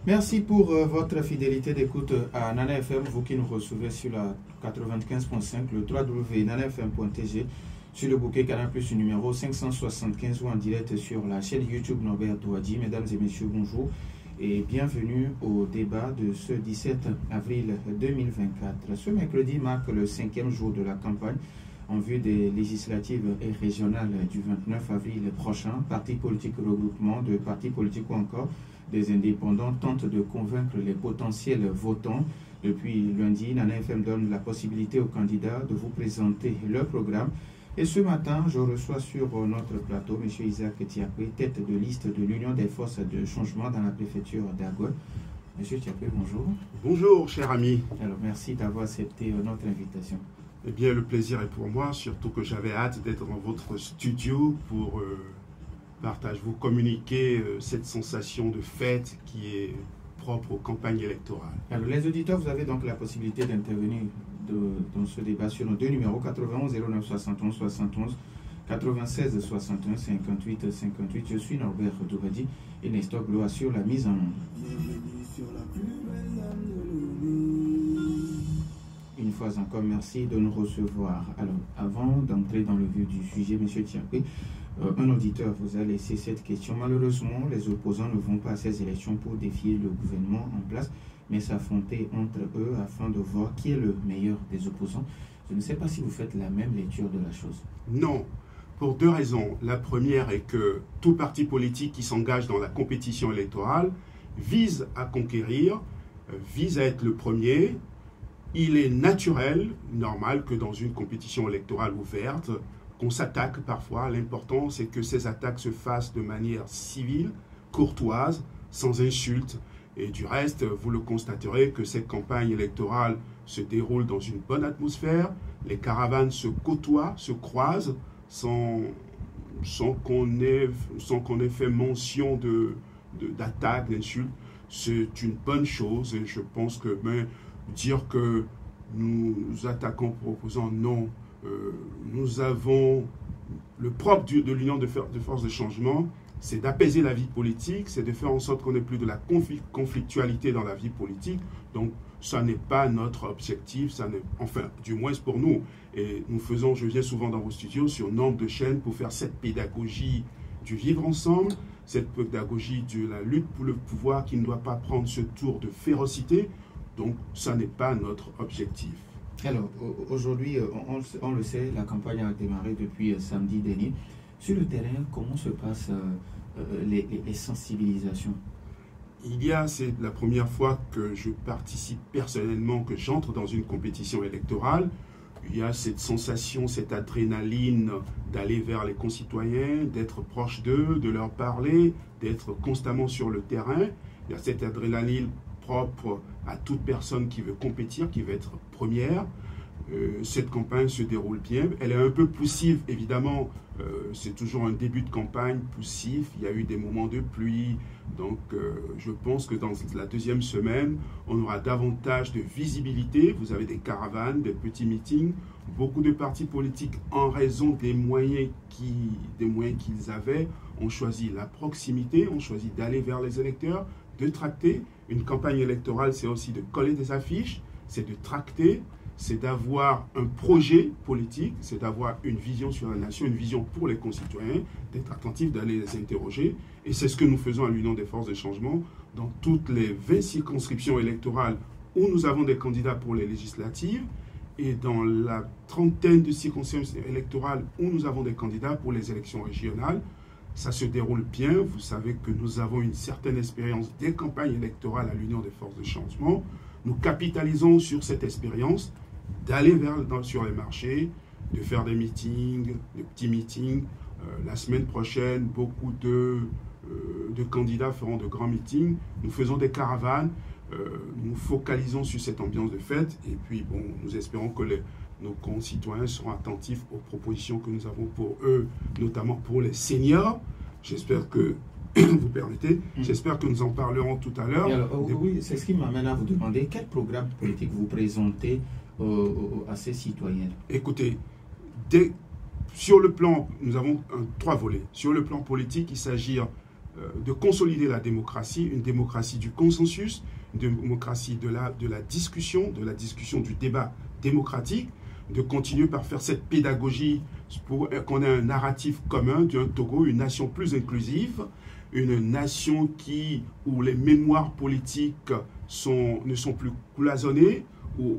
Merci pour votre fidélité d'écoute à Nana FM, vous qui nous recevez sur la 95.5, le www.nanafm.tg, sur le bouquet Canal Plus numéro 575 ou en direct sur la chaîne YouTube Norbert Douadi. Mesdames et messieurs, bonjour et bienvenue au débat de ce 17 avril 2024. Ce mercredi marque le 5e jour de la campagne en vue des législatives et régionales du 29 avril prochain. Partis politiques, regroupement de partis politiques ou encore des indépendants tentent de convaincre les potentiels votants. Depuis lundi, Nana FM donne la possibilité aux candidats de vous présenter leur programme. Et ce matin, je reçois sur notre plateau M. Isaac Tiapé, tête de liste de l'Union des forces de changement dans la préfecture d'Agoua. M. Tiapé, bonjour. Bonjour, cher ami. Alors, merci d'avoir accepté notre invitation. Eh bien, le plaisir est pour moi, surtout que j'avais hâte d'être dans votre studio pour vous communiquer cette sensation de fête qui est propre aux campagnes électorales. Alors, les auditeurs, vous avez donc la possibilité d'intervenir dans ce débat sur nos deux numéros 91 09 71 71 96 61 58 58. Je suis Norbert Douadi et Nestor Glo assure la mise en onde. Une fois encore, merci de nous recevoir. Alors, avant d'entrer dans le vif du sujet, M. Tiapé, un auditeur vous a laissé cette question. Malheureusement, les opposants ne vont pas à ces élections pour défier le gouvernement en place, mais s'affronter entre eux afin de voir qui est le meilleur des opposants. Je ne sais pas si vous faites la même lecture de la chose. Non, pour deux raisons. La première est que tout parti politique qui s'engage dans la compétition électorale vise à conquérir, vise à être le premier. Il est naturel, normal que dans une compétition électorale ouverte, qu'on s'attaque parfois. L'important, c'est que ces attaques se fassent de manière civile, courtoise, sans insultes. Et du reste, vous le constaterez que cette campagne électorale se déroule dans une bonne atmosphère. Les caravanes se côtoient, se croisent, sans qu'on ait fait mention d'attaques, d'insultes. C'est une bonne chose et je pense que dire que nous attaquons pour opposants, non. Nous avons le propre de l'Union de forces de changement, c'est d'apaiser la vie politique, c'est de faire en sorte qu'on n'ait plus de la conflictualité dans la vie politique. Donc, ça n'est pas notre objectif, enfin, du moins pour nous. Et je viens souvent dans vos studios sur nombre de chaînes pour faire cette pédagogie du vivre ensemble, cette pédagogie de la lutte pour le pouvoir qui ne doit pas prendre ce tour de férocité. Donc, ça n'est pas notre objectif. Alors, aujourd'hui, on le sait, la campagne a démarré depuis samedi dernier. Sur le terrain, comment se passent les sensibilisations? C'est la première fois que je participe personnellement, que j'entre dans une compétition électorale. Il y a cette sensation, cette adrénaline d'aller vers les concitoyens, d'être proche d'eux, de leur parler, d'être constamment sur le terrain. Il y a cette adrénaline propre à toute personne qui veut compétir, qui veut être première. Cette campagne se déroule bien. Elle est un peu poussive, évidemment. C'est toujours un début de campagne poussif. Il y a eu des moments de pluie. Donc, je pense que dans la deuxième semaine, on aura davantage de visibilité. Vous avez des caravanes, des petits meetings. Beaucoup de partis politiques, en raison des moyens qu'ils avaient, ont choisi la proximité, ont choisi d'aller vers les électeurs, de tracter. Une campagne électorale, c'est aussi de coller des affiches, c'est de tracter, c'est d'avoir un projet politique, c'est d'avoir une vision sur la nation, une vision pour les concitoyens, d'être attentif, d'aller les interroger. Et c'est ce que nous faisons à l'Union des forces de changement dans toutes les 20 circonscriptions électorales où nous avons des candidats pour les législatives et dans la trentaine de circonscriptions électorales où nous avons des candidats pour les élections régionales. Ça se déroule bien. Vous savez que nous avons une certaine expérience des campagnes électorales à l'Union des forces de changement. Nous capitalisons sur cette expérience d'aller sur les marchés, de faire des meetings, des petits meetings. La semaine prochaine, beaucoup de candidats feront de grands meetings. Nous faisons des caravanes. Nous focalisons sur cette ambiance de fête. Et puis, nous espérons que nos concitoyens seront attentifs aux propositions que nous avons pour eux, notamment pour les seniors. J'espère que, vous permettez, j'espère que nous en parlerons tout à l'heure. Oui, c'est ce qui m'amène à vous demander quel programme politique vous présentez à ces citoyens. Écoutez, sur le plan, nous avons trois volets. Sur le plan politique, il s'agit de consolider la démocratie, une démocratie du consensus, une démocratie de la discussion, du débat démocratique, de continuer par faire cette pédagogie pour qu'on ait un narratif commun d'un Togo, une nation plus inclusive, une nation où les mémoires politiques ne sont plus cloisonnées, où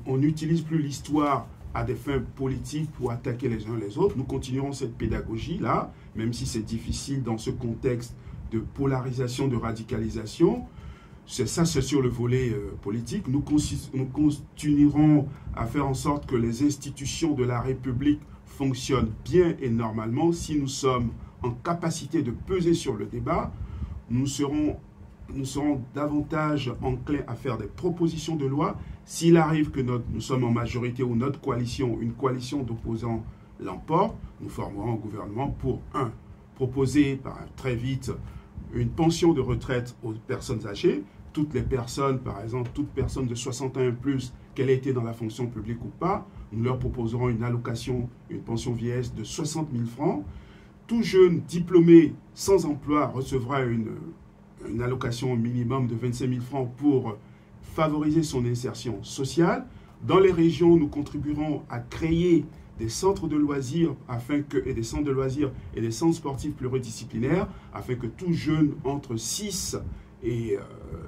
on n'utilise plus l'histoire à des fins politiques pour attaquer les uns les autres. Nous continuerons cette pédagogie-là, même si c'est difficile dans ce contexte de polarisation, de radicalisation. C'est sur le volet politique. Nous continuerons à faire en sorte que les institutions de la République fonctionnent bien et normalement. Si nous sommes en capacité de peser sur le débat, nous serons davantage enclins à faire des propositions de loi. S'il arrive que nous sommes en majorité ou notre coalition, une coalition d'opposants l'emporte, nous formerons un gouvernement pour, proposer très vite une pension de retraite aux personnes âgées. Toutes les personnes, par exemple, toute personne de 61 plus, qu'elle ait été dans la fonction publique ou pas, nous leur proposerons une allocation, une pension vieillesse de 60 000 francs. Tout jeune diplômé sans emploi recevra une allocation minimum de 25 000 francs pour favoriser son insertion sociale. Dans les régions, nous contribuerons à créer des centres de loisirs et des centres de loisirs et des centres sportifs pluridisciplinaires afin que tout jeune entre 6 et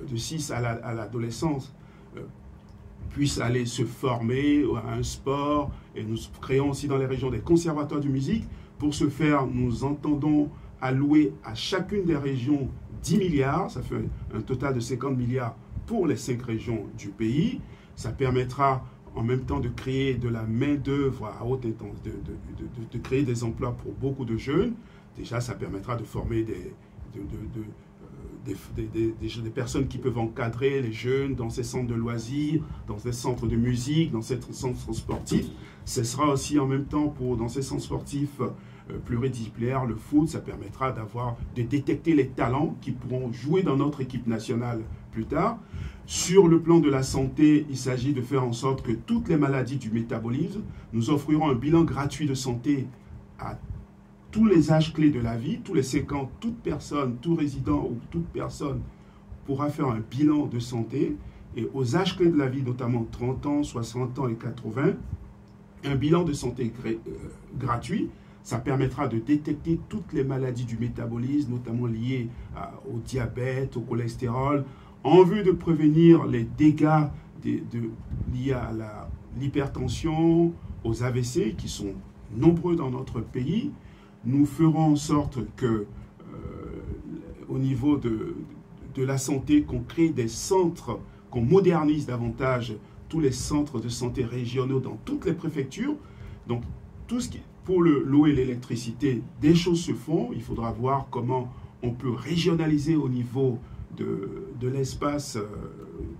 de 6 à l'adolescence puisse aller se former à un sport. Et nous créons aussi dans les régions des conservatoires de musique. Pour ce faire, nous entendons allouer à chacune des régions 10 milliards, ça fait un total de 50 milliards pour les 5 régions du pays. Ça permettra en même temps de créer de la main-d'œuvre à haute intensité, de créer des emplois pour beaucoup de jeunes. Déjà, ça permettra de former des personnes qui peuvent encadrer les jeunes dans ces centres de loisirs, dans ces centres de musique, dans ces centres sportifs. Ce sera aussi en même temps dans ces centres sportifs pluridisciplinaires, le foot, ça permettra de détecter les talents qui pourront jouer dans notre équipe nationale plus tard. Sur le plan de la santé, il s'agit de faire en sorte que toutes les maladies du métabolisme, nous offrirons un bilan gratuit de santé à tous les âges clés de la vie, tous les 5 ans, toute personne, tout résident ou toute personne pourra faire un bilan de santé. Et aux âges clés de la vie, notamment 30 ans, 60 ans et 80, un bilan de santé gratuit, ça permettra de détecter toutes les maladies du métabolisme, notamment liées au diabète, au cholestérol, en vue de prévenir les dégâts liés à l'hypertension, aux AVC, qui sont nombreux dans notre pays. Nous ferons en sorte que, au niveau de la santé, qu'on crée des centres, qu'on modernise davantage tous les centres de santé régionaux dans toutes les préfectures. Donc, pour l'eau et l'électricité, des choses se font. Il faudra voir comment on peut régionaliser au niveau de l'espace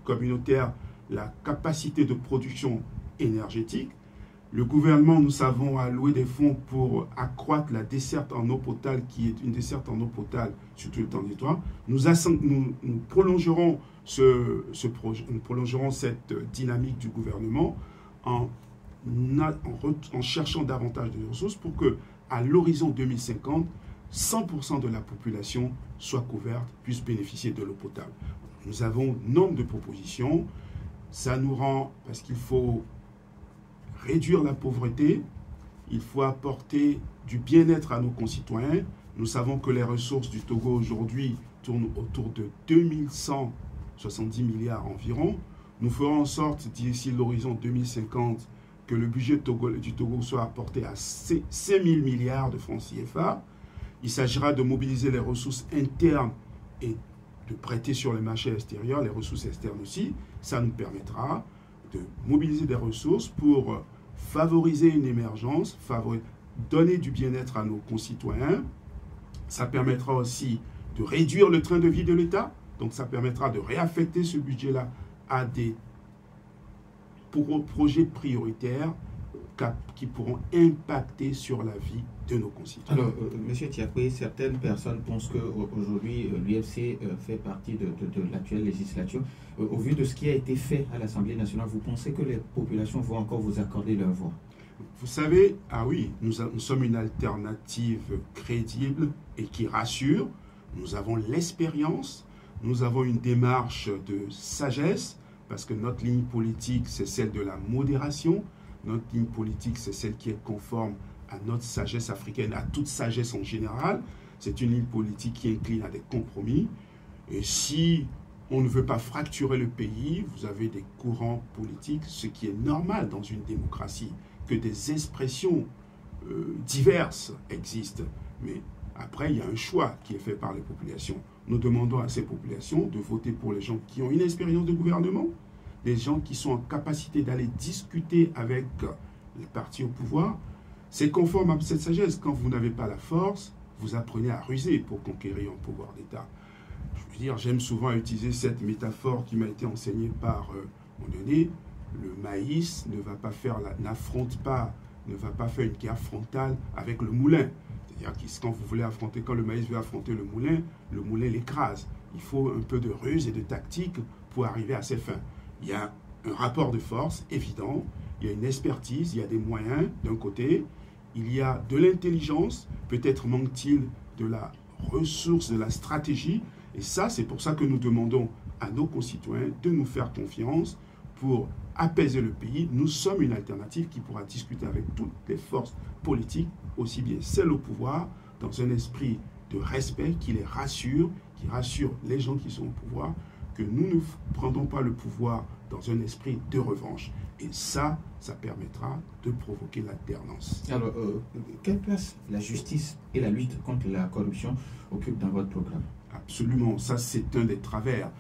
communautaire la capacité de production énergétique. Le gouvernement, nous savons, a alloué des fonds pour accroître la desserte en eau potable, qui est une desserte en eau potable sur tout le territoire. Nous prolongerons ce projet, nous prolongerons cette dynamique du gouvernement en cherchant davantage de ressources pour que, à l'horizon 2050, 100% de la population soit couverte, puisse bénéficier de l'eau potable. Nous avons nombre de propositions. Ça nous rend, parce qu'il faut réduire la pauvreté, il faut apporter du bien-être à nos concitoyens. Nous savons que les ressources du Togo aujourd'hui tournent autour de 2170 milliards environ. Nous ferons en sorte, d'ici l'horizon 2050, que le budget du Togo soit apporté à 5 000 milliards de francs CFA. Il s'agira de mobiliser les ressources internes et de prêter sur les marchés extérieurs, les ressources externes aussi. Ça nous permettra de mobiliser des ressources pour favoriser une émergence, donner du bien-être à nos concitoyens. Ça permettra aussi de réduire le train de vie de l'État. Donc ça permettra de réaffecter ce budget-là à des projets prioritaires qui pourront impacter sur la vie de nos concitoyens. Alors, M. Tiakwe, certaines personnes pensent qu'aujourd'hui, l'UFC fait partie de l'actuelle législature. Au vu de ce qui a été fait à l'Assemblée nationale, vous pensez que les populations vont encore vous accorder leur voix? Vous savez, ah oui, nous sommes une alternative crédible et qui rassure. nous avons l'expérience, nous avons une démarche de sagesse, parce que notre ligne politique, c'est celle de la modération. Notre ligne politique, c'est celle qui est conforme à notre sagesse africaine, à toute sagesse en général. C'est une ligne politique qui incline à des compromis. Et si on ne veut pas fracturer le pays, vous avez des courants politiques, ce qui est normal dans une démocratie, que des expressions diverses existent. Mais après, il y a un choix qui est fait par les populations. Nous demandons à ces populations de voter pour les gens qui ont une expérience de gouvernement, des gens qui sont en capacité d'aller discuter avec les partis au pouvoir. C'est conforme à cette sagesse. Quand vous n'avez pas la force, vous apprenez à ruser pour conquérir un pouvoir d'État. Je veux dire, j'aime souvent utiliser cette métaphore qui m'a été enseignée par mon donné. Le maïs ne va pas faire une guerre frontale avec le moulin. C'est-à-dire que quand le maïs veut affronter le moulin l'écrase. Il faut un peu de ruse et de tactique pour arriver à ses fins. Il y a un rapport de force évident, il y a une expertise, il y a des moyens d'un côté, il y a de l'intelligence, peut-être manque-t-il de la ressource, de la stratégie, et ça, c'est pour ça que nous demandons à nos concitoyens de nous faire confiance pour apaiser le pays. Nous sommes une alternative qui pourra discuter avec toutes les forces politiques, aussi bien celles au pouvoir, dans un esprit de respect qui les rassure, qui rassure les gens qui sont au pouvoir, que nous ne prendrons pas le pouvoir dans un esprit de revanche. Et ça permettra de provoquer l'alternance. Alors, quelle place la justice et la lutte contre la corruption occupent dans votre programme? Absolument, ça c'est un des travers.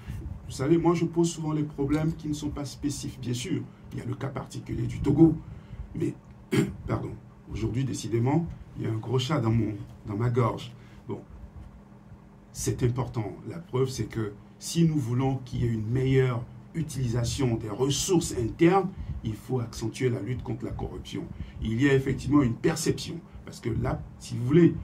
Vous savez, moi je pose souvent les problèmes qui ne sont pas spécifiques. Bien sûr, il y a le cas particulier du Togo, mais, pardon, aujourd'hui décidément, il y a un gros chat dans ma gorge. Bon, c'est important. La preuve, c'est que si nous voulons qu'il y ait une meilleure utilisation des ressources internes, il faut accentuer la lutte contre la corruption. Il y a effectivement une perception, parce que là, si vous voulez,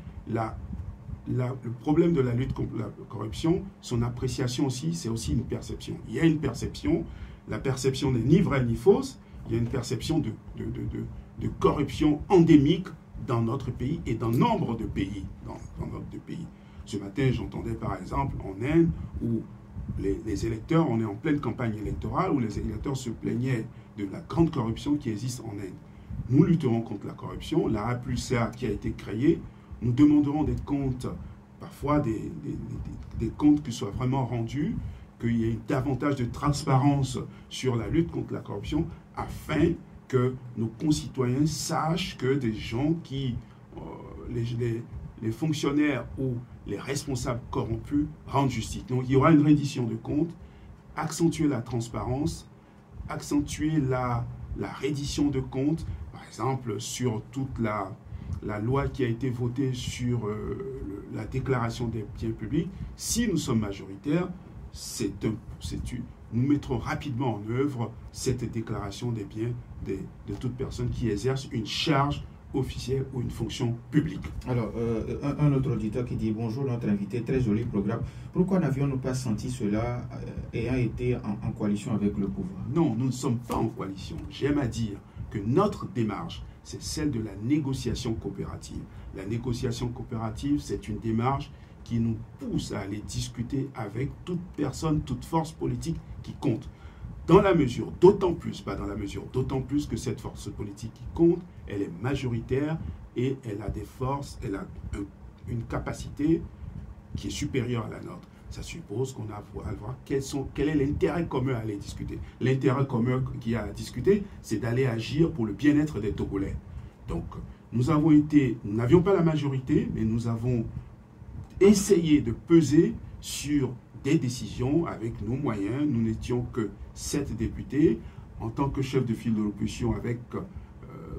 le problème de la lutte contre la corruption, son appréciation aussi, c'est aussi une perception. Il y a une perception, la perception n'est ni vraie ni fausse, il y a une perception de corruption endémique dans notre pays et dans nombre de pays. Dans notre pays. Ce matin, j'entendais par exemple en Inde où les électeurs, on est en pleine campagne électorale, où les électeurs se plaignaient de la grande corruption qui existe en Inde. Nous lutterons contre la corruption. La A+A qui a été créée, nous demanderons des comptes, parfois des comptes qui soient vraiment rendus, qu'il y ait davantage de transparence sur la lutte contre la corruption, afin que nos concitoyens sachent que des gens qui, les fonctionnaires ou les responsables corrompus rendent justice. Donc il y aura une reddition de comptes, accentuer la transparence, accentuer la reddition de comptes, par exemple sur toute la loi qui a été votée sur la déclaration des biens publics. Si nous sommes majoritaires, nous mettrons rapidement en œuvre cette déclaration des biens de toute personne qui exerce une charge officielle ou une fonction publique. Alors, un autre auditeur qui dit « Bonjour, notre invité, très joli programme. Pourquoi n'avions-nous pas senti cela ayant été en coalition avec le pouvoir ?» Non, nous ne sommes pas en coalition. J'aime à dire que notre démarche, c'est celle de la négociation coopérative. La négociation coopérative, c'est une démarche qui nous pousse à aller discuter avec toute personne, toute force politique qui compte. Dans la mesure, d'autant plus, pas dans la mesure, d'autant plus que cette force politique qui compte, elle est majoritaire et elle a des forces, elle a une capacité qui est supérieure à la nôtre. Ça suppose qu'on a à voir quel est l'intérêt commun à aller discuter. L'intérêt commun qu'il y a à discuter, c'est d'aller agir pour le bien-être des Togolais. Donc, nous n'avions pas la majorité, mais nous avons essayé de peser sur des décisions avec nos moyens. Nous n'étions que 7 députés. En tant que chef de file de l'opposition, avec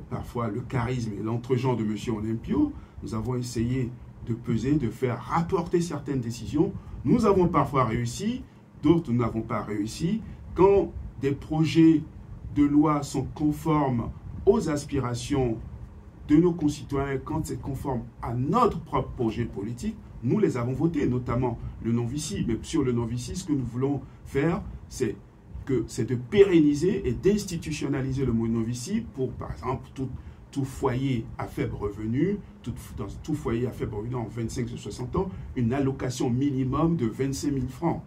parfois le charisme et l'entre-gens de M. Olympio, nous avons essayé de peser, de faire rapporter certaines décisions. Nous avons parfois réussi, d'autres nous n'avons pas réussi. Quand des projets de loi sont conformes aux aspirations de nos concitoyens, quand c'est conforme à notre propre projet politique, nous les avons votés, notamment le non-vici. Mais sur le non-vici, ce que nous voulons faire, c'est de pérenniser et d'institutionnaliser le non-vici pour, par exemple, tout foyer à faible revenu, dans tout foyer à faible revenu en 25-60 ans, une allocation minimum de 25 000 francs.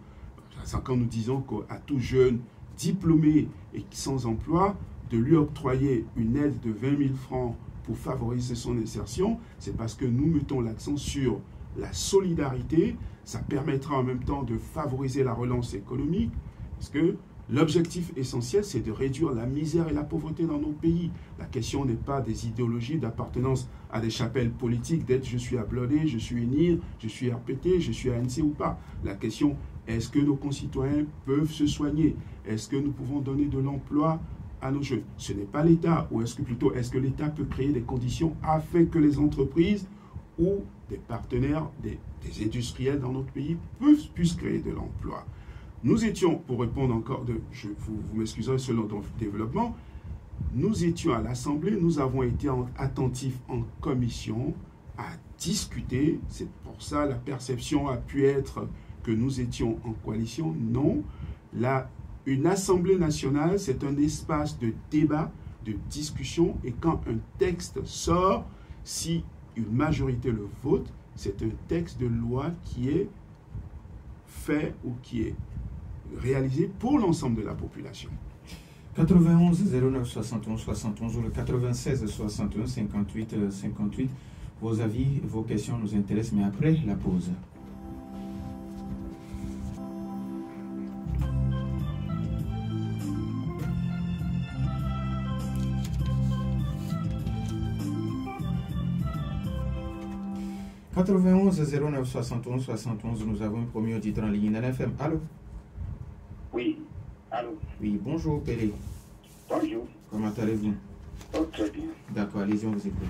C'est quand nous disons qu'à tout jeune diplômé et sans emploi, de lui octroyer une aide de 20 000 francs pour favoriser son insertion, c'est parce que nous mettons l'accent sur la solidarité. Ça permettra en même temps de favoriser la relance économique, parce que l'objectif essentiel, c'est de réduire la misère et la pauvreté dans nos pays. La question n'est pas des idéologies d'appartenance à des chapelles politiques, d'être je suis à Blodé, je suis UNIR, je suis RPT, je suis ANC ou pas. La question, est-ce que nos concitoyens peuvent se soigner? Est-ce que nous pouvons donner de l'emploi à nos jeunes? Ce n'est pas l'État, ou est-ce que l'État peut créer des conditions afin que les entreprises ou des partenaires, des industriels dans notre pays puissent créer de l'emploi? Nous étions, pour répondre encore, vous m'excuserez selon le développement, nous étions à l'Assemblée, nous avons été attentifs en commission à discuter. C'est pour ça la perception a pu être que nous étions en coalition. Non, une Assemblée nationale, c'est un espace de débat, de discussion, et quand un texte sort, si une majorité le vote, c'est un texte de loi qui est fait ou qui est réalisé pour l'ensemble de la population. 91 09 71 71 ou le 96 61 58 58. Vos avis, vos questions nous intéressent, mais après la pause. « 91 09 71 71, nous avons un premier auditeur en ligne. NFM, allô? Oui, allô? Oui, bonjour, Pélé. Bonjour. Comment allez-vous? Oh, très bien. D'accord, allez-y, on vous écoute.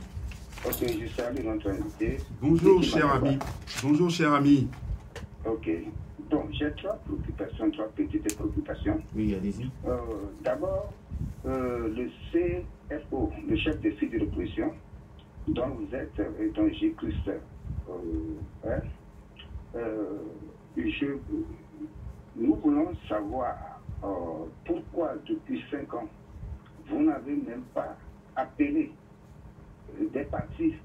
Ok, je salue notre invité. Bonjour, cher ami. Bonjour, cher ami. Ok. Donc, j'ai trois préoccupations, trois petites préoccupations. Oui, allez-y. D'abord, le CFO, le chef de file de l'opposition, dont vous êtes, et dont j'ai cru ça. Nous voulons savoir pourquoi depuis 5 ans, vous n'avez même pas appelé des partis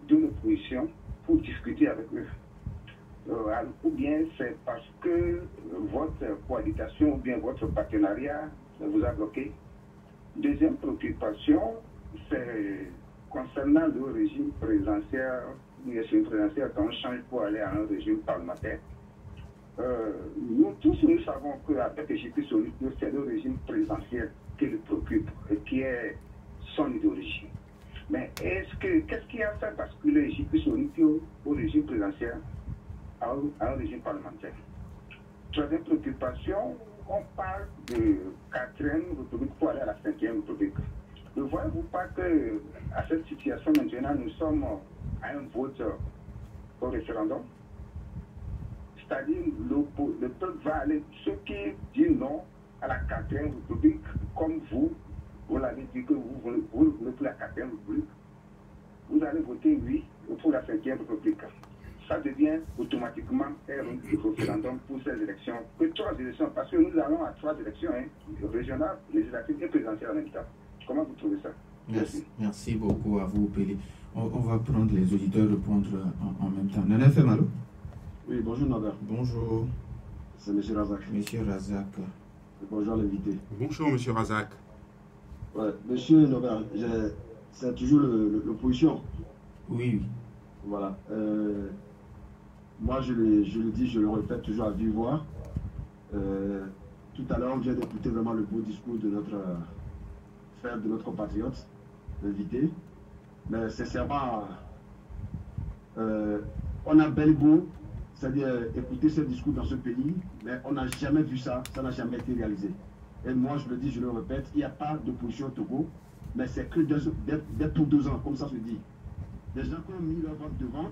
de l'opposition pour discuter avec eux. Ou bien c'est parce que votre cohabitation ou bien votre partenariat vous a bloqué. Deuxième préoccupation, c'est concernant le régime présidentiel. Quand on change pour aller à un régime parlementaire. Nous tous, nous savons qu'avec J.P. Solution, c'est le régime présidentiel qui le préoccupe et qui est son idéologie. Mais qu'est-ce qui a fait basculer J.P. Solution au régime présidentiel à un régime parlementaire? Troisième préoccupation, on parle de 4e République pour aller à la 5e République. Ne voyez-vous pas qu'à cette situation maintenant, nous sommes à un vote au référendum? C'est-à-dire le peuple va aller, ceux qui disent non à la 4e République, comme vous l'avez dit que vous voulez pour la 4e République, vous allez voter oui pour la 5e République. Ça devient automatiquement un référendum pour ces élections. Que 3 élections, parce que nous allons à 3 élections, régionales, législatives et présidentielles en même temps. Comment vous trouvez ça? Merci beaucoup à vous, Pélé. On va prendre les auditeurs répondre en même temps. Nana FM, allô? Oui, bonjour Norbert. Bonjour. C'est M. Razak. Monsieur Razak. Bonjour l'invité. Bonjour, M. Razak. Ouais, Monsieur Norbert, c'est toujours l'opposition. Oui. Voilà. Moi, je le dis, je le répète toujours à vive voix. Tout à l'heure, on vient d'écouter vraiment le beau discours de notre frère, de notre compatriote, l'invité. Mais sincèrement, on a bel beau, c'est-à-dire écouter ce discours dans ce pays, mais on n'a jamais vu ça, ça n'a jamais été réalisé. Et moi, je le dis, je le répète, il n'y a pas d'opposition au Togo, mais c'est que d'être pour 2 ans, comme ça se dit. Des gens qui ont mis leur vote devant.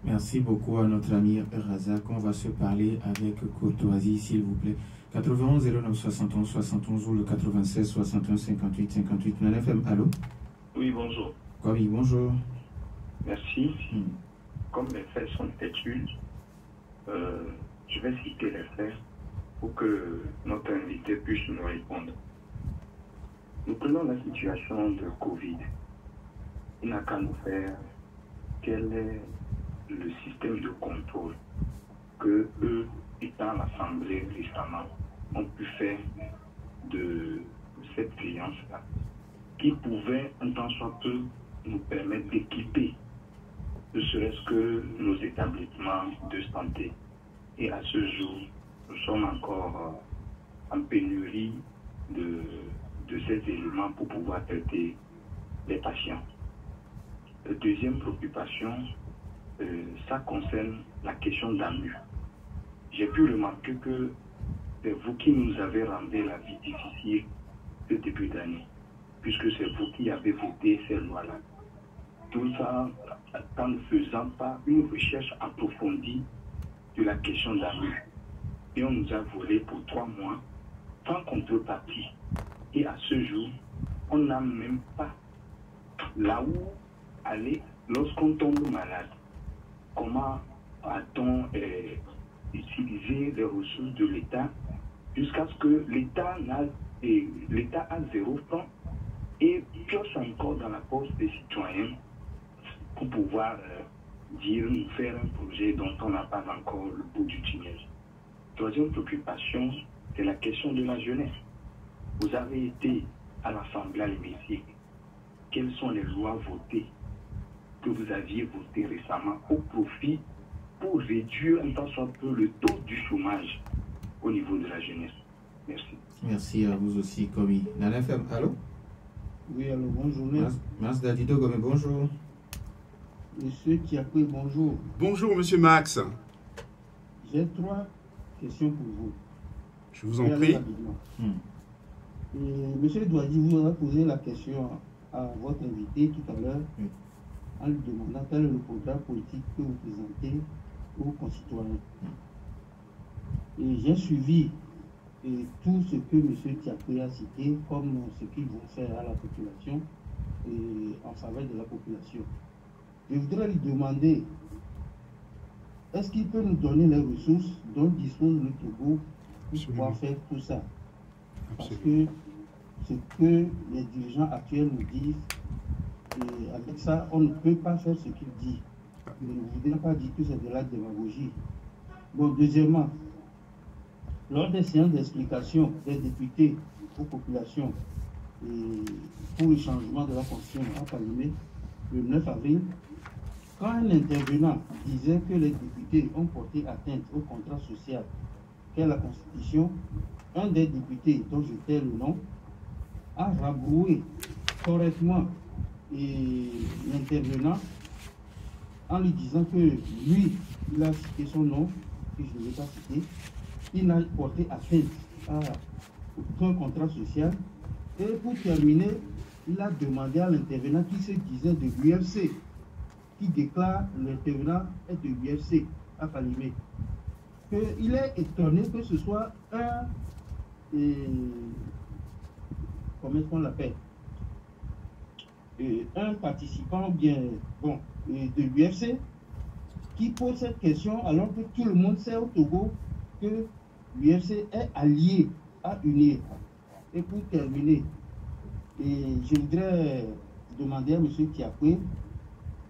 Merci beaucoup à notre ami Razak. On va se parler avec courtoisie, s'il vous plaît. 91 09 71 71 ou le 96 61 58 58. Nana FM, allô? Oui, bonjour. Oui, bonjour. Merci. Comme les faits sont têtus, je vais citer les faits pour que notre invité puisse nous répondre. Nous prenons la situation de Covid. il n'a qu'à nous faire quel est le système de contrôle que eux, étant l'Assemblée récemment, ont pu faire de cette créance-là, qui pouvait, en tant soit peu, nous permettre d'équiper, ne serait-ce que nos établissements de santé. Et à ce jour, nous sommes encore en pénurie de ces éléments pour pouvoir traiter les patients. La deuxième préoccupation, ça concerne la question d'AMU. J'ai pu remarquer que c'est vous qui nous avez rendu la vie difficile ce début d'année, puisque c'est vous qui avez voté ces lois-là. Tout ça en ne faisant pas une recherche approfondie de la question d'AMU. Et on nous a volé pour 3 mois, sans contrepartie. Et à ce jour, on n'a même pas là où aller lorsqu'on tombe malade. Comment a-t-on utilisé les ressources de l'État jusqu'à ce que l'État a 0 francs et pioche encore dans la poche des citoyens pour pouvoir nous faire un projet dont on n'a pas encore le bout du tunnel. Troisième préoccupation, c'est la question de la jeunesse. Vous avez été à l'Assemblée, à l'hémicycle. Quelles sont les lois votées que vous aviez votées récemment au profit pour réduire un tant soit peu le taux du chômage au niveau de la jeunesse? Merci. Merci à vous aussi, Komi. Nana FM, allô? Oui, allô, bonjour. Merci Dadido Gomé, bonjour. Monsieur Tiakwe, bonjour. Bonjour, monsieur Max. J'ai 3 questions pour vous. Je vous en prie. Monsieur Douadi vous a posé la question à votre invité tout à l'heure en lui demandant quel est le programme politique que vous présentez aux concitoyens. Et j'ai suivi tout ce que M. Tiakwe a cité comme ce qu'ils vont faire à la population et en faveur de la population. Je voudrais lui demander, est-ce qu'il peut nous donner les ressources dont dispose le Togo pour pouvoir faire tout ça? Parce que ce que les dirigeants actuels nous disent, et avec ça, on ne peut pas faire ce qu'ils disent. Je ne voudrais pas dire que c'est de la démagogie. Bon, deuxièmement, lors des séances d'explication des députés aux populations et pour le changement de la Constitution à Palimé, le 9 avril, quand un intervenant disait que les députés ont porté atteinte au contrat social qu'est la Constitution, un des députés dont je tais le nom a rabroué correctement l'intervenant en lui disant que lui, il a cité son nom, que je ne vais pas citer, il n'a porté atteinte à aucun contrat social. Et pour terminer, il a demandé à l'intervenant qui se disait de l'UFC, qui déclare l'intervenant est de l'UFC à Palimé, qu'il est étonné que ce soit comment est-ce qu'on l'appelle, un participant bien bon de l'UFC qui pose cette question alors que tout le monde sait au Togo que l'UFC est allié à UNIR. Et pour terminer, je voudrais demander à M. Tiakwe,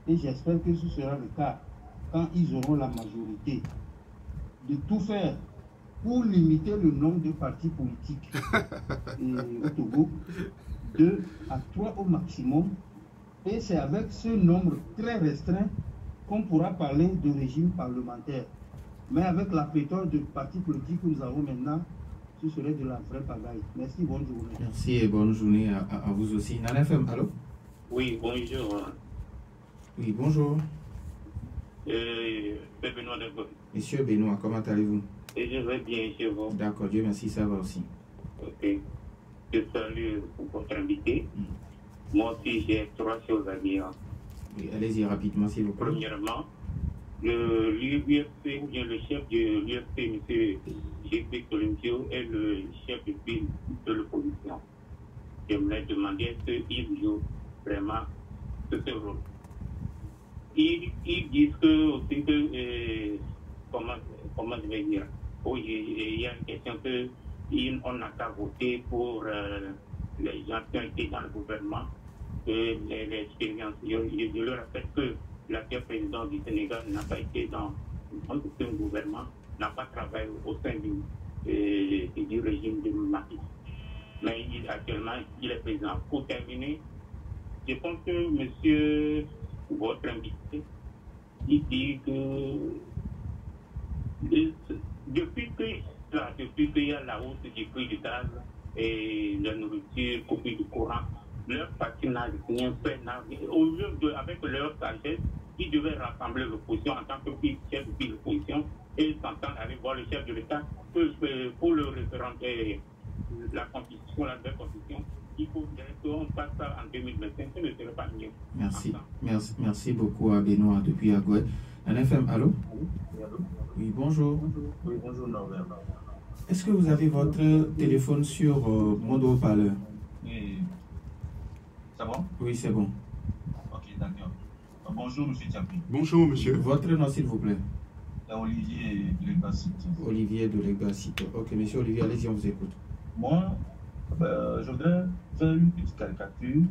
et j'espère que ce sera le cas quand ils auront la majorité, de tout faire pour limiter le nombre de partis politiques au Togo, 2 à 3 au maximum. Et c'est avec ce nombre très restreint qu'on pourra parler de régime parlementaire. Mais avec la pléthore de partis politiques que nous avons maintenant, ce serait de la vraie pagaille. Merci, bonne journée. Merci et bonne journée à vous aussi. Nana FM, allô? Oui, bonjour. Oui, bonjour. Benoît de Monsieur Benoît, comment allez-vous? Et je vais bien chez vous. D'accord, Dieu merci, ça va aussi. Ok. Je salue votre invité. Moi aussi, j'ai 3 choses à dire. Oui, allez-y rapidement, s'il vous plaît. Premièrement, l'UFP, ou bien le chef de l'UFP, M. G.P. Columbio, est le chef de file de l'opposition. J'aimerais demander est-ce qu'il joue vraiment ce rôle. Ils disent que, aussi que comment je vais dire, il y a une question qu'on n'a qu'à voter pour les gens qui ont été dans le gouvernement l'expérience. Je le répète que l'actuel président du Sénégal n'a pas été dans un gouvernement, n'a pas travaillé au sein du régime de Macky. Mais actuellement, il est président. Pour terminer, je pense que monsieur, votre invité, il dit que depuis qu'il y a la hausse du prix du gaz et la nourriture, copie du courant, leur parti n'a rien fait. Au lieu avec leur sagesse, ils devaient rassembler l'opposition en tant que chef de l'opposition et s'entendre aller voir le chef de l'État pour le référer la constitution, la nouvelle constitution. Il faudrait qu'on passe ça en 2025, ce ne serait pas mieux. Merci beaucoup à Benoît depuis Agoué. NFM, allô? Oui, bonjour. Oui, bonjour Norbert. Est-ce que vous avez votre téléphone sur mode haut-parleur? Oui. C'est bon? Oui, c'est bon. Ok, d'accord. Bonjour, monsieur Tchapi. Bonjour, monsieur. Votre nom, s'il vous plaît? Olivier de Legbacito. Olivier de Legbacito. Ok, monsieur Olivier, allez-y, on vous écoute. Moi, je voudrais faire une petite caricature.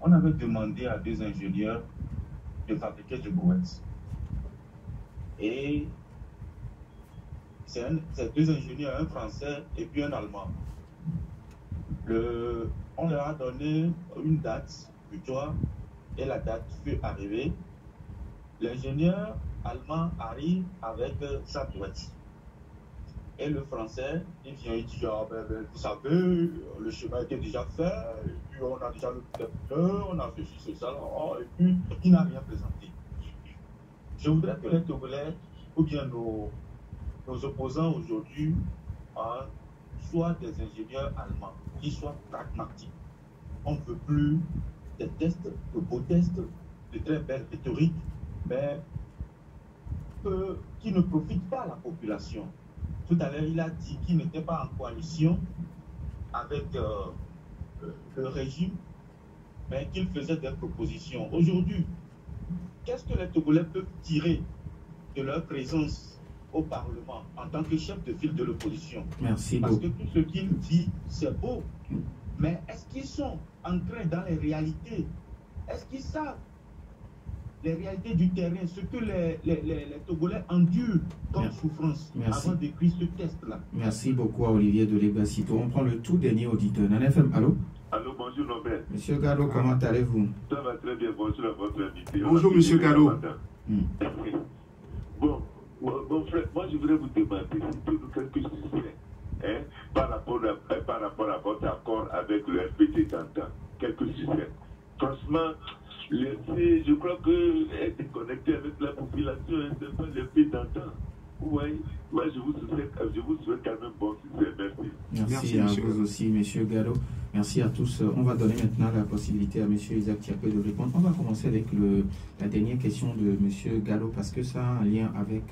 On avait demandé à deux ingénieurs de fabriquer des brouettes. Et c'est deux ingénieurs, un français et puis un allemand. On leur a donné une date butoir et la date fut arrivée. L'ingénieur allemand arrive avec sa brouette. Et le français, il vient, il dit, vous savez, le chemin était déjà fait, et puis on a déjà le pneu, on a fait ci, ça, et puis il n'a rien présenté. Je voudrais que les Togolais, ou bien nos opposants aujourd'hui, soient des ingénieurs allemands, qui soient pragmatiques. On ne veut plus des tests, de beaux tests, de très belles rhétoriques, mais qui ne profitent pas à la population. Tout à l'heure, il a dit qu'il n'était pas en coalition avec le régime, mais qu'il faisait des propositions. Aujourd'hui, qu'est-ce que les Togolais peuvent tirer de leur présence au Parlement en tant que chef de file de l'opposition? Merci Parce beaucoup. que tout ce qu'il dit, c'est beau. Mais est-ce qu'ils sont ancrés dans les réalités? Est-ce qu'ils savent les réalités du terrain, ce que les Togolais endurent comme souffrance avant d'écrire ce test-là? Merci beaucoup à Olivier de Legbacito. On prend le tout dernier auditeur. NFM, allô? Allô, bonjour Norbert. Monsieur Gallo, comment allez-vous? Ça va très bien, bonjour à votre invité. Bonjour Monsieur Gallo. Bon, mon frère, moi je voudrais vous demander si tout nous quelque chose par rapport à votre accord avec le RPT d'antan, quelques succès. Franchement, je crois que être connecté avec la population, c'est pas le fait d'antan. Oui, moi je vous souhaite quand même bon succès. Merci. Merci à vous aussi, Monsieur Gallo. Merci à tous. On va donner maintenant la possibilité à Monsieur Isaac Thiapé de répondre. On va commencer avec la dernière question de Monsieur Gallo parce que ça a un lien avec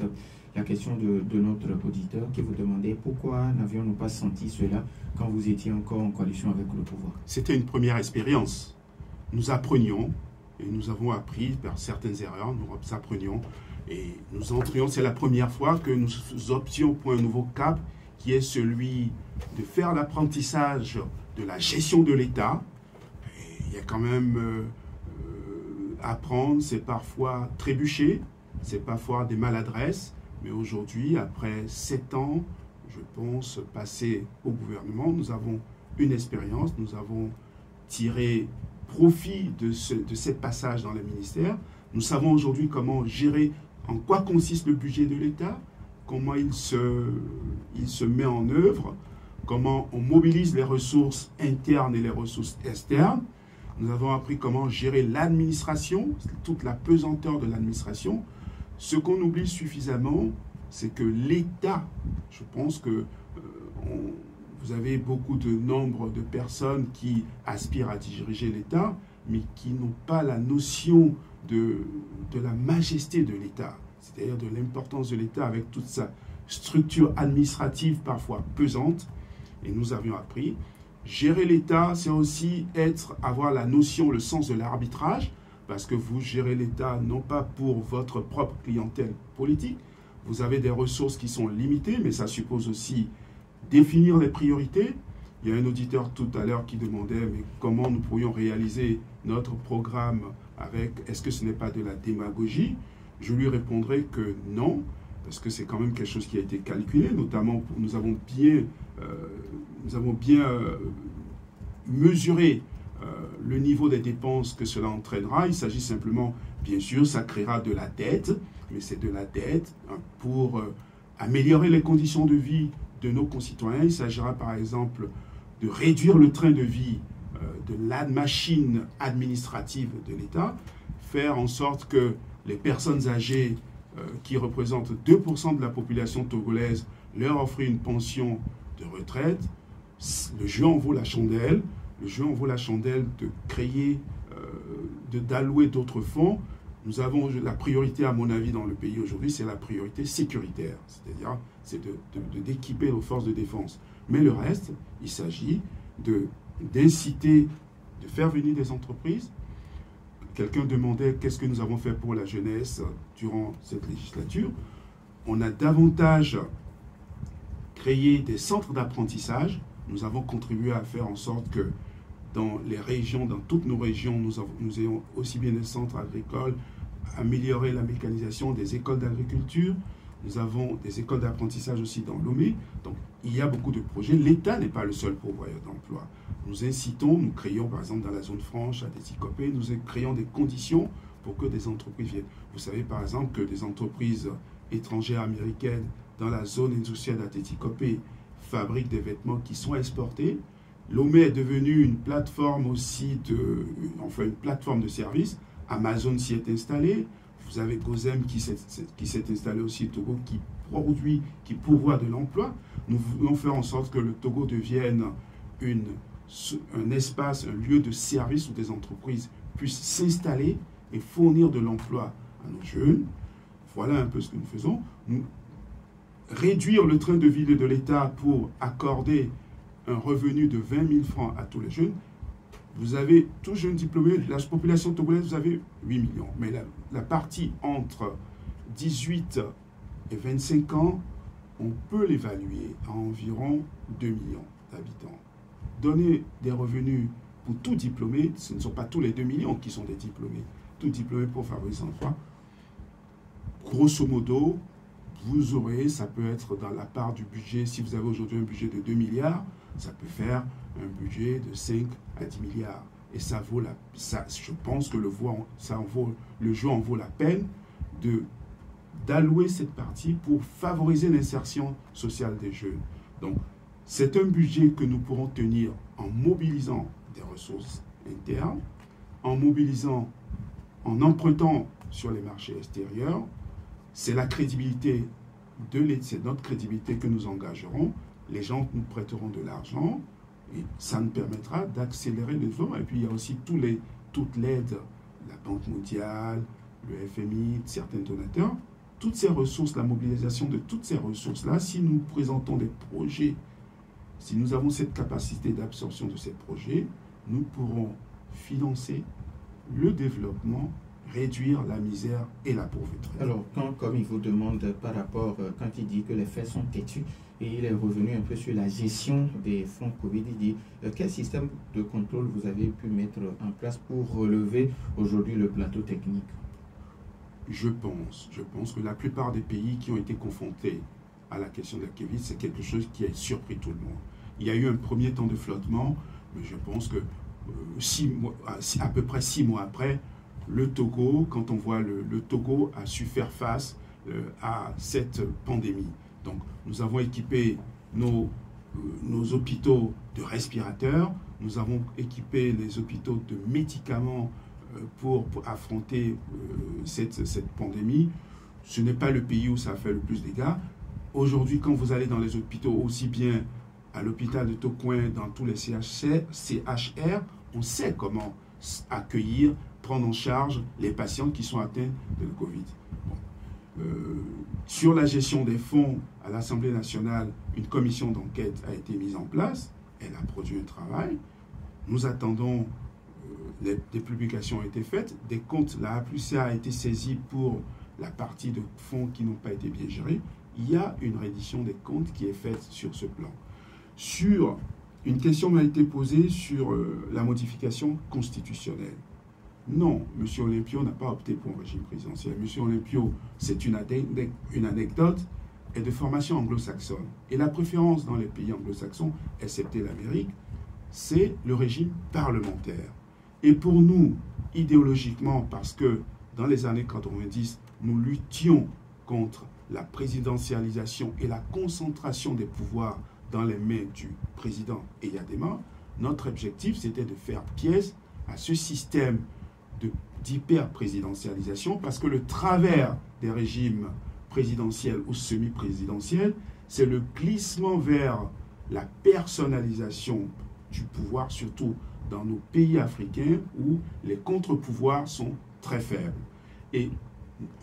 la question de notre auditeur qui vous demandait pourquoi n'avions-nous pas senti cela quand vous étiez encore en coalition avec le pouvoir. C'était une première expérience. Nous apprenions et nous avons appris par certaines erreurs, nous apprenions et nous entrions. C'est la première fois que nous options pour un nouveau cap qui est celui de faire l'apprentissage de la gestion de l'État. Il y a quand même apprendre, c'est parfois trébucher, c'est parfois des maladresses, mais aujourd'hui, après 7 ans, je pense, passés au gouvernement, nous avons une expérience, nous avons tiré profit de ce passage dans le ministère. Nous savons aujourd'hui comment gérer, en quoi consiste le budget de l'État, comment il se met en œuvre, comment on mobilise les ressources internes et les ressources externes. Nous avons appris comment gérer l'administration, toute la pesanteur de l'administration. Ce qu'on oublie suffisamment, c'est que l'État, je pense que vous avez beaucoup de nombre de personnes qui aspirent à diriger l'État, mais qui n'ont pas la notion de la majesté de l'État, c'est-à-dire de l'importance de l'État avec toute sa structure administrative parfois pesante. Et nous avions appris, gérer l'État, c'est aussi avoir la notion, le sens de l'arbitrage, parce que vous gérez l'État non pas pour votre propre clientèle politique, vous avez des ressources qui sont limitées, mais ça suppose aussi définir les priorités, Il y a un auditeur tout à l'heure qui demandait mais comment nous pourrions réaliser notre programme avec, est-ce que ce n'est pas de la démagogie? Je lui répondrai que non, parce que c'est quand même quelque chose qui a été calculé, notamment nous avons bien mesuré le niveau des dépenses que cela entraînera. Il s'agit simplement, bien sûr, ça créera de la dette, mais c'est de la dette pour améliorer les conditions de vie de nos concitoyens. Il s'agira par exemple de réduire le train de vie de la machine administrative de l'État, faire en sorte que les personnes âgées qui représentent 2% de la population togolaise, leur offrir une pension de retraite. Le jeu en vaut la chandelle. Le jeu en vaut la chandelle de créer, d'allouer d'autres fonds. Nous avons la priorité, à mon avis, dans le pays aujourd'hui, c'est la priorité sécuritaire. C'est-à-dire, c'est d'équiper nos forces de défense. Mais le reste, il s'agit d'inciter, de faire venir des entreprises. Quelqu'un demandait qu'est-ce que nous avons fait pour la jeunesse durant cette législature. On a davantage créé des centres d'apprentissage. Nous avons contribué à faire en sorte que dans les régions, dans toutes nos régions, nous ayons aussi bien des centres agricoles, améliorer la mécanisation des écoles d'agriculture. Nous avons des écoles d'apprentissage aussi dans Lomé. Donc, il y a beaucoup de projets. L'État n'est pas le seul pourvoyeur d'emploi. Nous incitons, nous créons par exemple dans la zone franche, à Téticopé, nous créons des conditions pour que des entreprises viennent. Vous savez par exemple que des entreprises étrangères américaines dans la zone industrielle à Téticopé fabriquent des vêtements qui sont exportés. Lomé est devenu une plateforme aussi une plateforme de services. Amazon s'y est installé. Vous avez Gozem qui s'est installé aussi au Togo, qui pourvoit de l'emploi. Nous voulons faire en sorte que le Togo devienne un espace, un lieu de service où des entreprises puissent s'installer et fournir de l'emploi à nos jeunes. Voilà un peu ce que nous faisons. Réduire le train de vie de l'État pour accorder un revenu de 20 000 francs à tous les jeunes. Vous avez, tous jeunes diplômés, la population togolaise, vous avez 8 millions. Mais la partie entre 18 et 25 ans, on peut l'évaluer à environ 2 millions d'habitants. Donner des revenus pour tout diplômé, ce ne sont pas tous les 2 millions qui sont des diplômés. Tout diplômé pour favoriser l'emploi. Grosso modo, vous aurez, ça peut être dans la part du budget, si vous avez aujourd'hui un budget de 2 milliards, ça peut faire un budget de 5 à 10 milliards. Et ça vaut je pense que le jeu en vaut la peine d'allouer cette partie pour favoriser l'insertion sociale des jeunes. Donc, c'est un budget que nous pourrons tenir en mobilisant des ressources internes, en empruntant sur les marchés extérieurs. C'est la crédibilité c'est notre crédibilité que nous engagerons. Les gens nous prêteront de l'argent et ça nous permettra d'accélérer les efforts. Et puis il y a aussi toute l'aide, la Banque mondiale, le FMI, certains donateurs. Toutes ces ressources, la mobilisation de toutes ces ressources-là, si nous présentons des projets, si nous avons cette capacité d'absorption de ces projets, nous pourrons financer le développement, réduire la misère et la pauvreté. Alors, comme il vous demande par rapport, quand il dit que les faits sont têtus, et il est revenu un peu sur la gestion des fonds Covid, il dit quel système de contrôle vous avez pu mettre en place pour relever aujourd'hui le plateau technique? Je pense que la plupart des pays qui ont été confrontés à la question de la Covid, c'est quelque chose qui a surpris tout le monde. Il y a eu un premier temps de flottement, mais je pense que à peu près 6 mois après, le Togo, quand on voit le Togo a su faire face à cette pandémie. Donc, nous avons équipé nos hôpitaux de respirateurs, nous avons équipé les hôpitaux de médicaments pour affronter cette pandémie. Ce n'est pas le pays où ça a fait le plus de dégâts. Aujourd'hui, quand vous allez dans les hôpitaux, aussi bien à l'hôpital de Tocoin, dans tous les CHR, on sait comment accueillir, prendre en charge les patients qui sont atteints de la Covid. Bon. Sur la gestion des fonds, à l'Assemblée nationale, une commission d'enquête a été mise en place. Elle a produit un travail. Nous attendons, des publications ont été faites, des comptes, la APLUCA a été saisie pour la partie de fonds qui n'ont pas été bien gérés. Il y a une reddition des comptes qui est faite sur ce plan. Sur Une question m'a été posée sur la modification constitutionnelle. Non, M. Olympio n'a pas opté pour un régime présidentiel. M. Olympio, c'est une anecdote, est de formation anglo-saxonne. Et la préférence dans les pays anglo-saxons, excepté l'Amérique, c'est le régime parlementaire. Et pour nous, idéologiquement, parce que dans les années 90, nous luttions contre la présidentialisation et la concentration des pouvoirs dans les mains du président Eyadema, notre objectif, c'était de faire pièce à ce système d'hyper-présidentialisation, parce que le travers des régimes présidentiels ou semi-présidentiels, c'est le glissement vers la personnalisation du pouvoir, surtout dans nos pays africains où les contre-pouvoirs sont très faibles. Et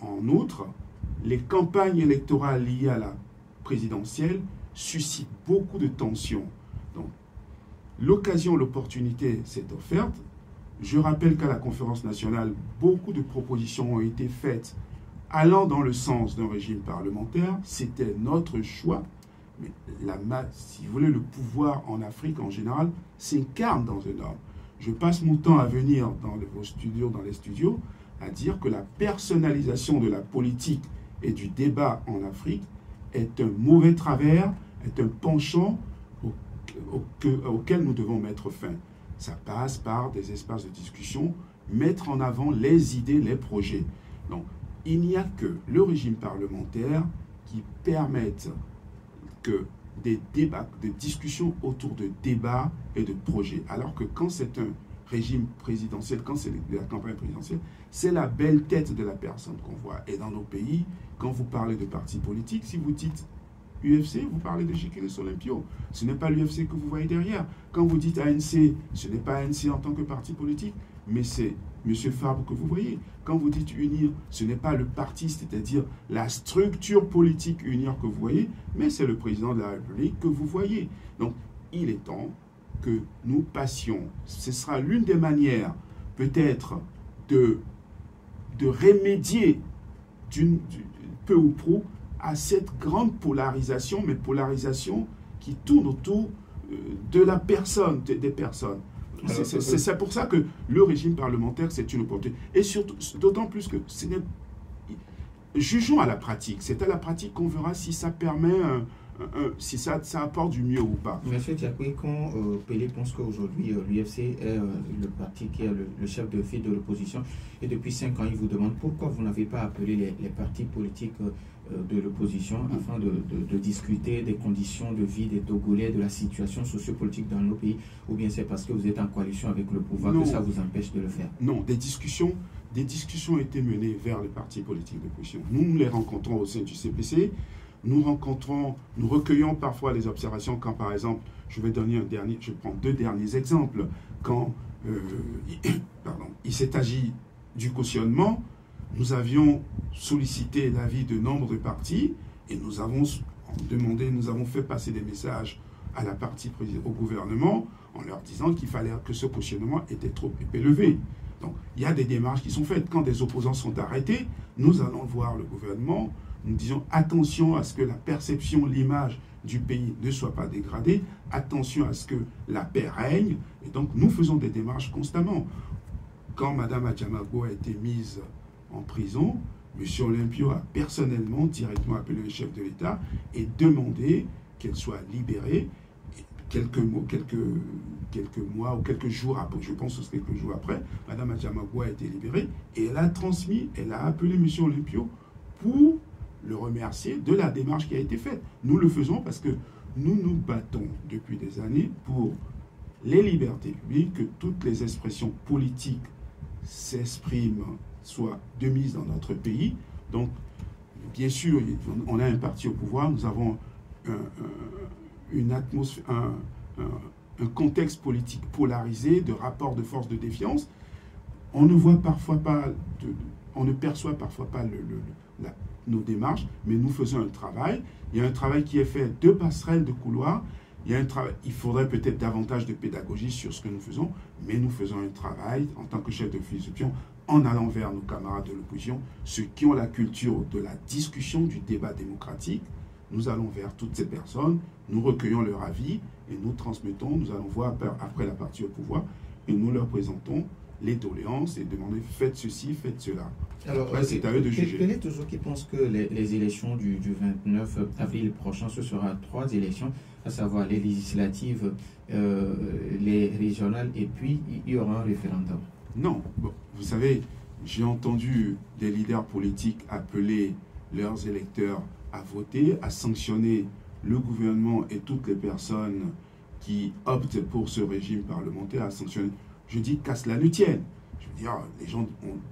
en outre, les campagnes électorales liées à la présidentielle suscitent beaucoup de tensions. Donc, l'occasion, l'opportunité s'est offerte. Je rappelle qu'à la conférence nationale, beaucoup de propositions ont été faites allant dans le sens d'un régime parlementaire. C'était notre choix. Mais si vous voulez, le pouvoir en Afrique en général s'incarne dans un homme. Je passe mon temps à venir dans les studios, à dire que la personnalisation de la politique et du débat en Afrique est un mauvais travers, est un penchant auquel nous devons mettre fin. Ça passe par des espaces de discussion, mettre en avant les idées, les projets. Donc, il n'y a que le régime parlementaire qui permette que des débats, des discussions autour de débats et de projets. Alors que quand c'est un régime présidentiel, quand c'est la campagne présidentielle, c'est la belle tête de la personne qu'on voit. Et dans nos pays, quand vous parlez de partis politiques, si vous dites UFC, vous parlez de Jekyllis Olympio. Ce n'est pas l'UFC que vous voyez derrière. Quand vous dites ANC, ce n'est pas ANC en tant que parti politique, mais c'est M. Fabre que vous voyez. Quand vous dites UNIR, ce n'est pas le parti, c'est-à-dire la structure politique UNIR que vous voyez, mais c'est le président de la République que vous voyez. Donc, il est temps que nous passions. Ce sera l'une des manières, peut-être, de remédier peu ou prou à cette grande polarisation, mais polarisation qui tourne autour de la personne, des personnes. C'est pour ça que le régime parlementaire, c'est une opportunité. Et surtout, d'autant plus que jugeons à la pratique. C'est à la pratique qu'on verra si ça permet, si ça apporte du mieux ou pas. Monsieur Diakoué, quand Pelé pense qu'aujourd'hui l'UFC est le parti qui est le chef de file de l'opposition, et depuis 5 ans, il vous demande pourquoi vous n'avez pas appelé les partis politiques de l'opposition afin de discuter des conditions de vie des Togolais, de la situation sociopolitique dans nos pays, ou bien c'est parce que vous êtes en coalition avec le pouvoir que ça vous empêche de le faire? Non, des discussions ont été menées vers les partis politiques d'opposition. Nous les rencontrons au sein du CPC, nous recueillons parfois les observations quand, par exemple, je prends 2 derniers exemples. Quand il s'est agi du cautionnement, nous avions sollicité l'avis de nombre de partis et nous avons fait passer des messages à la partie au gouvernement en leur disant qu'il fallait que ce cautionnement était trop élevé. Donc, il y a des démarches qui sont faites. Quand des opposants sont arrêtés, nous allons voir le gouvernement, nous disons attention à ce que la perception, l'image du pays ne soit pas dégradée, attention à ce que la paix règne, et donc nous faisons des démarches constamment. Quand Mme Adjamagbo a été mise en prison, M. Olympio a personnellement, directement appelé le chef de l'État et demandé qu'elle soit libérée. Quelques mois ou quelques jours après, je pense que c'est quelques jours après, Mme Adjamagbo a été libérée et elle a appelé M. Olympio pour le remercier de la démarche qui a été faite. Nous le faisons parce que nous nous battons depuis des années pour les libertés publiques, que toutes les expressions politiques s'expriment, soient de mise dans notre pays. Donc, bien sûr, on a un parti au pouvoir, nous avons une atmosphère, un contexte politique polarisé, de rapports de force, de défiance. On ne voit parfois pas, on ne perçoit parfois pas nos démarches, mais nous faisons un travail. Il y a un travail qui est fait de passerelles, de couloirs. Il faudrait peut-être davantage de pédagogie sur ce que nous faisons, mais nous faisons un travail en tant que chef de file d'opposition en allant vers nos camarades de l'opposition, ceux qui ont la culture de la discussion, du débat démocratique, nous allons vers toutes ces personnes, nous recueillons leur avis et nous transmettons, nous allons voir après la partie au pouvoir et nous leur présentons les doléances et demander faites ceci, faites cela. Alors, après, c'est à eux de juger. Quel est toujours qui pense que les élections du 29 avril prochain, ce sera 3 élections, à savoir les législatives, les régionales et puis il y aura un référendum? Non. Bon, vous savez, j'ai entendu des leaders politiques appeler leurs électeurs à voter, à sanctionner le gouvernement et toutes les personnes qui optent pour ce régime parlementaire, à sanctionner. Je dis qu'à cela ne tienne. Je veux dire,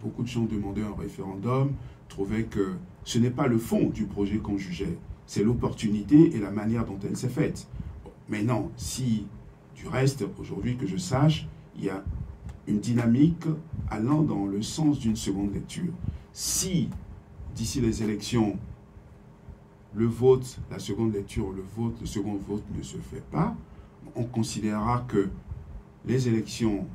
beaucoup de gens demandaient un référendum, trouvaient que ce n'est pas le fond du projet qu'on jugeait, c'est l'opportunité et la manière dont elle s'est faite. Bon, mais non, si du reste, aujourd'hui que je sache, il y a une dynamique allant dans le sens d'une seconde lecture. Si, d'ici les élections, le vote, la seconde lecture, le second vote ne se fait pas, on considérera que les élections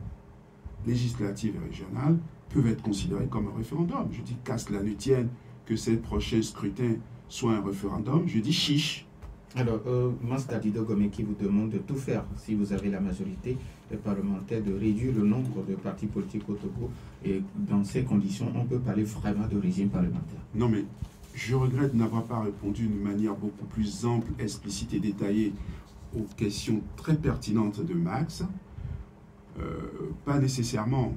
législatives et régionales peuvent être considérées comme un référendum. Je dis qu'à cela ne tienne que ces prochains scrutins soient un référendum. Je dis chiche. Alors, Master Dido Gomé qui vous demande de tout faire, si vous avez la majorité parlementaire, de réduire le nombre de partis politiques au Togo. Et dans ces conditions, on peut parler vraiment de régime parlementaire. Non, mais je regrette n'avoir pas répondu d'une manière beaucoup plus ample, explicite et détaillée aux questions très pertinentes de Max. Pas nécessairement.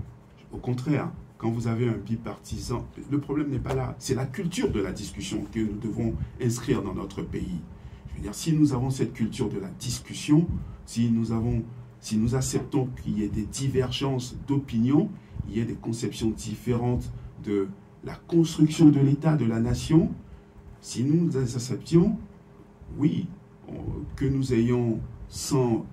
Au contraire, quand vous avez un bipartisan, le problème n'est pas là. C'est la culture de la discussion que nous devons inscrire dans notre pays. Je veux dire, si nous avons cette culture de la discussion, si nous acceptons qu'il y ait des divergences d'opinion, il y ait des conceptions différentes de la construction de l'État, de la nation, si nous acceptions, oui, que nous ayons 100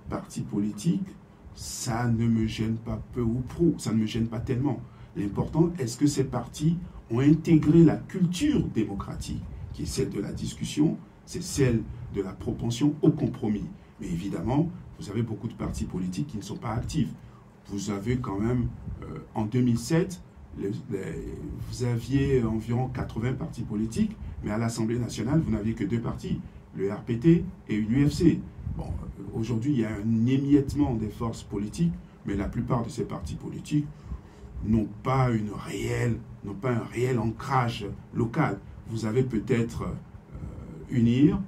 partis politiques, ça ne me gêne pas peu ou prou, ça ne me gêne pas tellement. L'important, est-ce que ces partis ont intégré la culture démocratique, qui est celle de la discussion, c'est celle de la propension au compromis. Mais évidemment, vous avez beaucoup de partis politiques qui ne sont pas actifs. Vous avez quand même, en 2007, vous aviez environ 80 partis politiques, mais à l'Assemblée nationale, vous n'aviez que 2 partis, le RPT et l'UFC. Bon, aujourd'hui, il y a un émiettement des forces politiques, mais la plupart de ces partis politiques n'ont pas un réel ancrage local. Vous avez peut-être UNIR,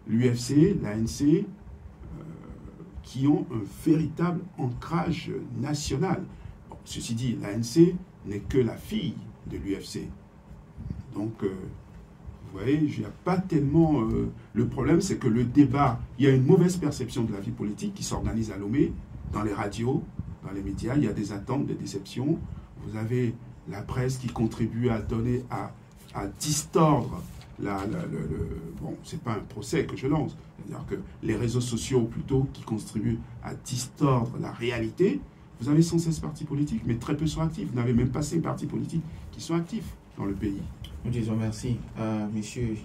l'UFC, l'ANC, qui ont un véritable ancrage national. Bon, ceci dit, l'ANC n'est que la fille de l'UFC. Donc, vous voyez, il n'y a pas tellement... le problème, c'est que le débat, il y a une mauvaise perception de la vie politique qui s'organise à Lomé, dans les radios, dans les médias, il y a des attentes, des déceptions. Vous avez la presse qui contribue à donner, à distordre bon, c'est pas un procès que je lance, c'est-à-dire que les réseaux sociaux, plutôt, qui contribuent à distordre la réalité. Vous avez 116 partis politiques, mais très peu sont actifs. Vous n'avez même pas ces partis politiques qui sont actifs dans le pays. Nous disons merci à M.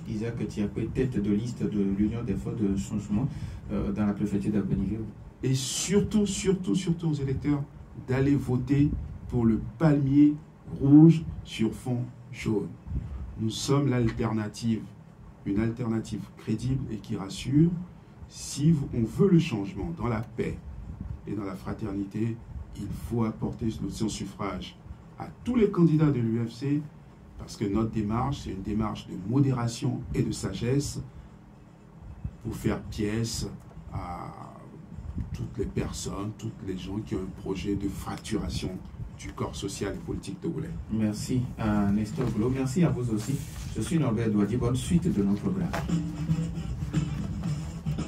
Isaac Tiapé, tête de liste de l'Union des forces de changement dans la préfecture d'Abeniveau. Et surtout, surtout, surtout aux électeurs d'aller voter pour le palmier rouge sur fond jaune. Nous sommes l'alternative, une alternative crédible et qui rassure. Si on veut le changement dans la paix et dans la fraternité, il faut apporter son suffrage à tous les candidats de l'UFC, parce que notre démarche, c'est une démarche de modération et de sagesse pour faire pièce à toutes les personnes, toutes les gens qui ont un projet de fracturation du corps social et politique togolais. Merci à Nestor Glo, merci à vous aussi. Je suis Norbert Douadi, bonne suite de nos programmes.